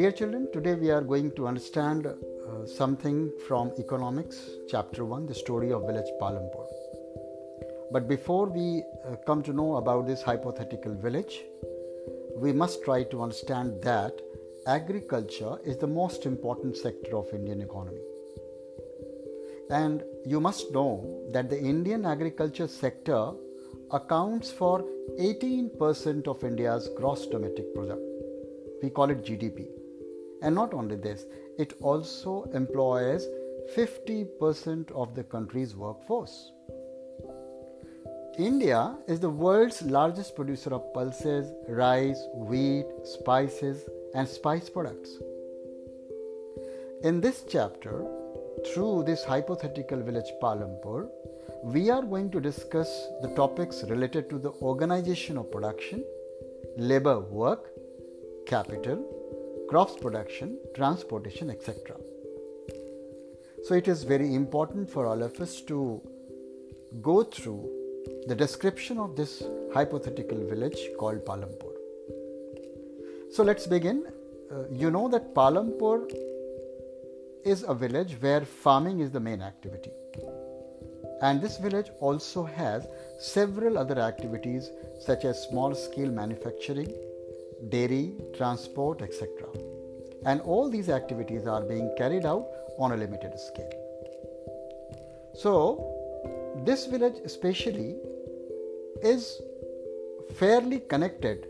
Dear children, today we are going to understand something from Economics, Chapter 1, the story of village Palampur. But before we come to know about this hypothetical village, we must try to understand that agriculture is the most important sector of Indian economy. And you must know that the Indian agriculture sector accounts for 18% of India's gross domestic product. We call it GDP. And not only this, it also employs 50% of the country's workforce. India is the world's largest producer of pulses, rice, wheat, spices, and spice products. In this chapter, through this hypothetical village Palampur, we are going to discuss the topics related to the organization of production, labor work, capital, crops production, transportation, etc. So it is very important for all of us to go through the description of this hypothetical village called Palampur. So let's begin. You know that Palampur is a village where farming is the main activity. And this village also has several other activities such as small-scale manufacturing, dairy, transport, etc. And all these activities are being carried out on a limited scale. So, this village especially is fairly connected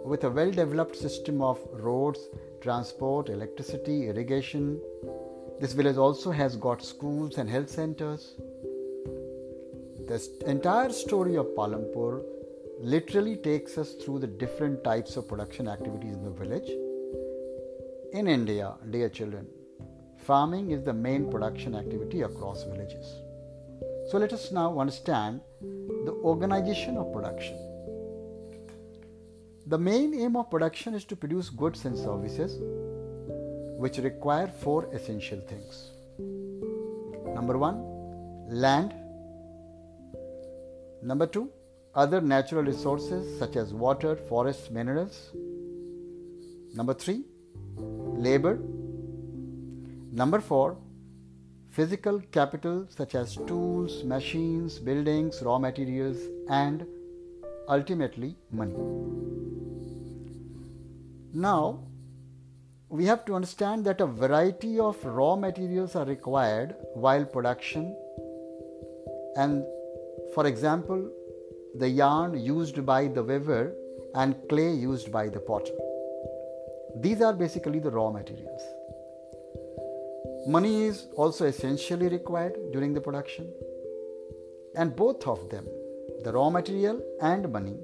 with a well-developed system of roads, transport, electricity, irrigation. This village also has got schools and health centers. The entire story of Palampur literally takes us through the different types of production activities in the village. In India, dear children, farming is the main production activity across villages. So let us now understand the organization of production. The main aim of production is to produce goods and services which require four essential things. Number 1, land. Number 2, other natural resources such as water, forests, minerals. Number 3, labor. Number 4, physical capital such as tools, machines, buildings, raw materials, and ultimately money. Now, we have to understand that a variety of raw materials are required while production, and for example, the yarn used by the weaver and clay used by the potter. These are basically the raw materials. Money is also essentially required during the production, and both of them, the raw material and money,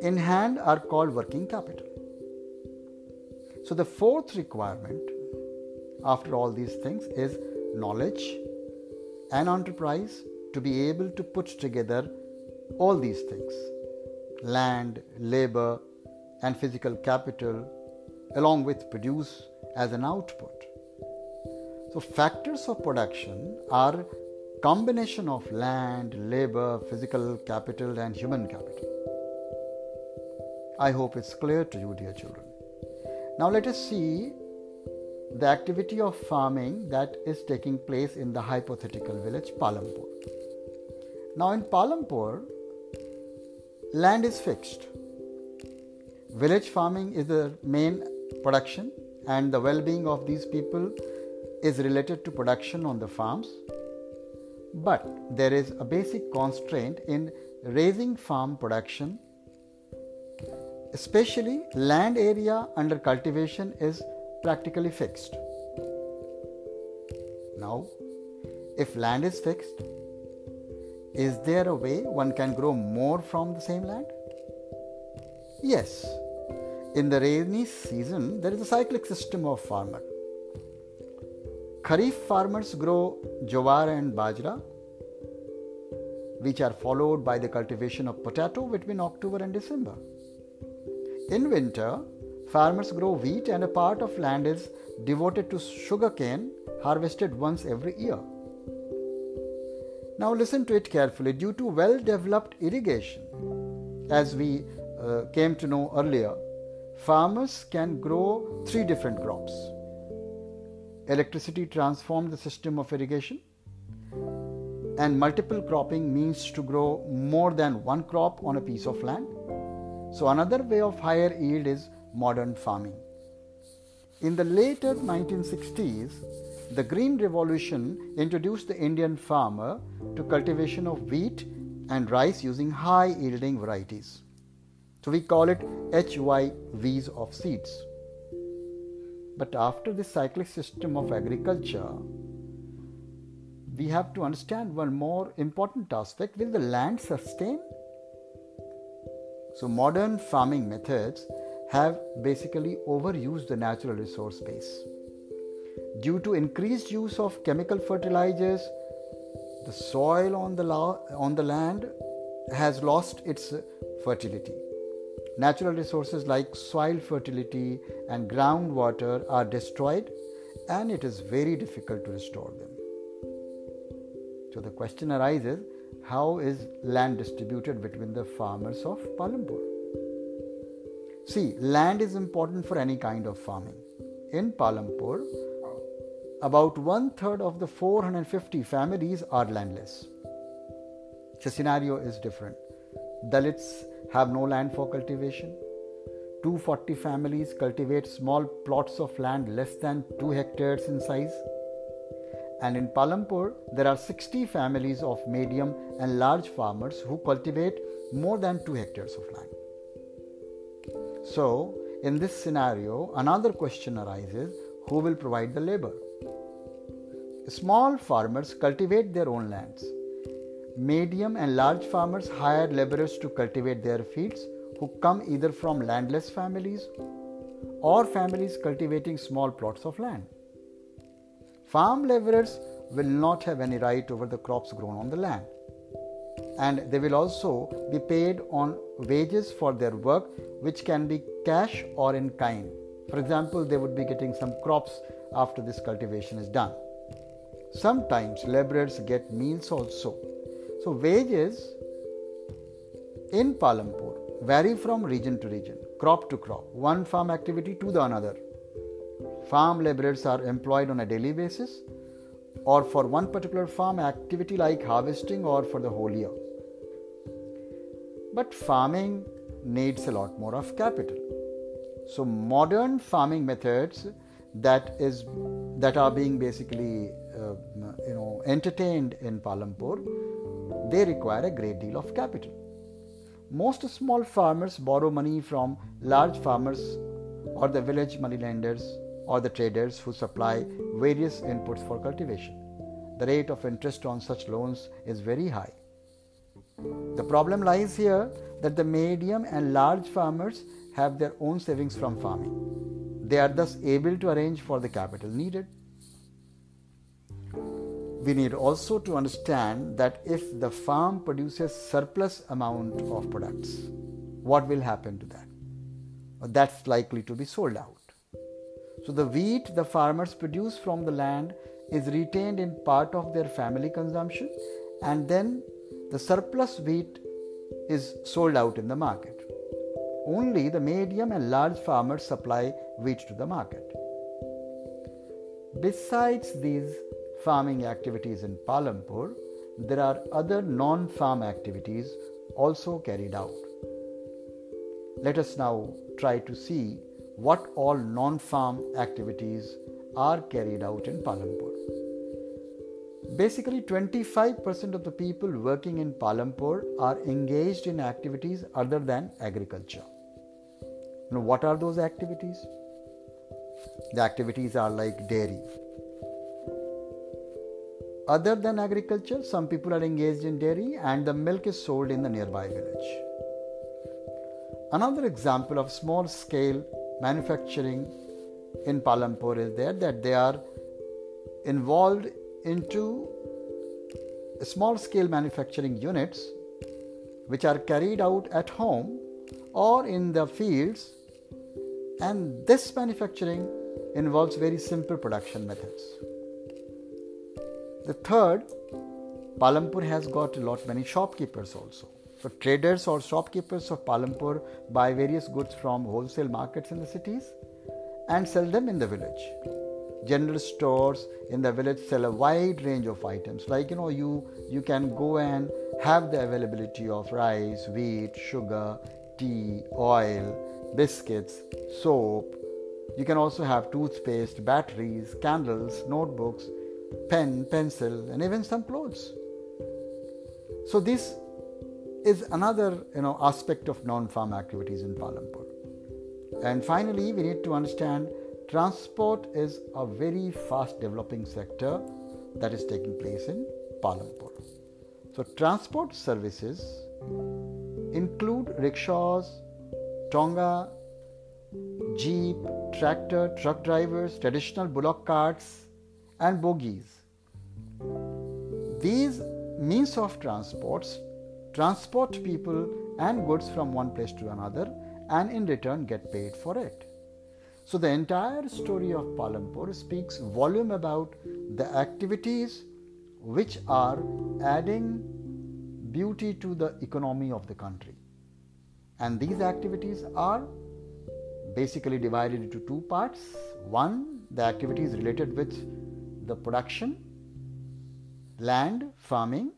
in hand are called working capital. So the fourth requirement after all these things is knowledge and enterprise to be able to put together all these things: land, labor, and physical capital, along with produce as an output. So factors of production are combination of land, labor, physical capital, and human capital. I hope it's clear to you, dear children. Now let us see the activity of farming that is taking place in the hypothetical village Palampur. Now in Palampur, land is fixed. Village farming is the main production, and the well-being of these people is related to production on the farms. But there is a basic constraint in raising farm production. Especially land area under cultivation is practically fixed. Now, if land is fixed, is there a way one can grow more from the same land? Yes. In the rainy season, there is a cyclic system of farmer. Kharif farmers grow jowar and bajra, which are followed by the cultivation of potato between October and December. In winter, farmers grow wheat, and a part of land is devoted to sugarcane, harvested once every year. Now listen to it carefully. Due to well-developed irrigation, as we came to know earlier, farmers can grow 3 different crops. Electricity transformed the system of irrigation, and multiple cropping means to grow more than one crop on a piece of land. So another way of higher yield is modern farming. In the later 1960s, the Green Revolution introduced the Indian farmer to cultivation of wheat and rice using high yielding varieties. So we call it HYVs of seeds. But after this cyclic system of agriculture, we have to understand one more important aspect. Will the land sustain? So modern farming methods have basically overused the natural resource base. Due to increased use of chemical fertilizers, the soil on the land has lost its fertility. Natural resources like soil fertility and groundwater are destroyed, and it is very difficult to restore them. So the question arises, how is land distributed between the farmers of Palampur? See, land is important for any kind of farming. In Palampur, about 1/3 of the 450 families are landless. The scenario is different. Dalits have no land for cultivation. 240 families cultivate small plots of land less than 2 hectares in size. And in Palampur, there are 60 families of medium and large farmers who cultivate more than 2 hectares of land. So, in this scenario, another question arises, who will provide the labor? Small farmers cultivate their own lands. Medium and large farmers hire laborers to cultivate their fields who come either from landless families or families cultivating small plots of land. Farm laborers will not have any right over the crops grown on the land, and they will also be paid on wages for their work, which can be cash or in kind. For example, they would be getting some crops after this cultivation is done. Sometimes laborers get meals also. So wages in Palampur vary from region to region, crop to crop, one farm activity to the another. Farm laborers are employed on a daily basis or for one particular farm activity like harvesting or for the whole year. But farming needs a lot more of capital. So modern farming methods that are being basically entertained in Palampur, they require a great deal of capital. Most small farmers borrow money from large farmers or the village moneylenders or the traders who supply various inputs for cultivation. The rate of interest on such loans is very high. The problem lies here that the medium and large farmers have their own savings from farming. They are thus able to arrange for the capital needed. We need also to understand that if the farm produces surplus amount of products, what will happen to that? That's likely to be sold out. So the wheat the farmers produce from the land is retained in part of their family consumption, and then the surplus wheat is sold out in the market. Only the medium and large farmers supply wheat to the market. Besides these farming activities in Palampur, there are other non-farm activities also carried out. Let us now try to see what all non-farm activities are carried out in Palampur. Basically, 25% of the people working in Palampur are engaged in activities other than agriculture. Now, what are those activities? The activities are like dairy. Other than agriculture, some people are engaged in dairy and the milk is sold in the nearby village. Another example of small scale manufacturing in Palampur is that they are involved into small scale manufacturing units which are carried out at home or in the fields, and this manufacturing involves very simple production methods. The third, Palampur has got many shopkeepers also. So traders or shopkeepers of Palampur buy various goods from wholesale markets in the cities and sell them in the village. General stores in the village sell a wide range of items, like you can go and have the availability of rice, wheat, sugar, tea, oil, biscuits, soap. You can also have toothpaste, batteries, candles, notebooks, pen, pencil, and even some clothes. So this is another aspect of non-farm activities in Palampur. And finally, we need to understand transport is a very fast developing sector that is taking place in Palampur. So transport services include rickshaws, tonga, jeep, tractor, truck drivers, traditional bullock carts and bogies. These means of transport people and goods from one place to another and in return get paid for it. So the entire story of Palampur speaks volume about the activities which are adding beauty to the economy of the country. And these activities are basically divided into two parts. One, the activities related with the production, land, farming,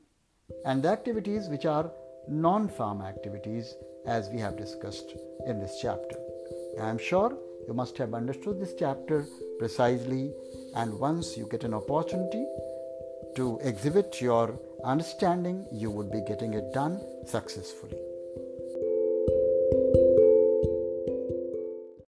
and the activities which are non-farm activities as we have discussed in this chapter. I am sure you must have understood this chapter precisely, and once you get an opportunity to exhibit your understanding, you would be getting it done successfully.